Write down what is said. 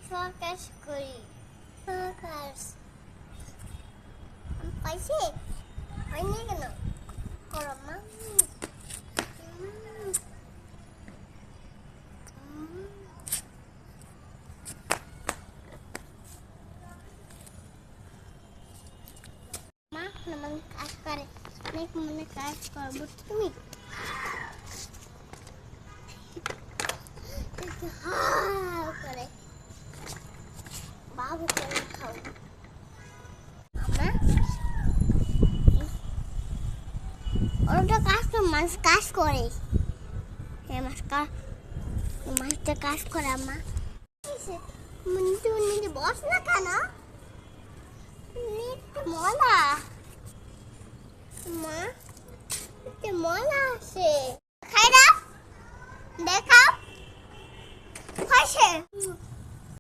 focus করি focus পাইছে হয়নি কেন করো মা মা মন কাজ করে অনেক মনে কাজ করবো তুমি করে বাবু করে খাও ওটা কাজ তো মানুষ কাজ করে মাছটা কাজ করে আমা তুমি বস না কেন মলা মা মলা আছে খাই দাও দেখাও খাইছে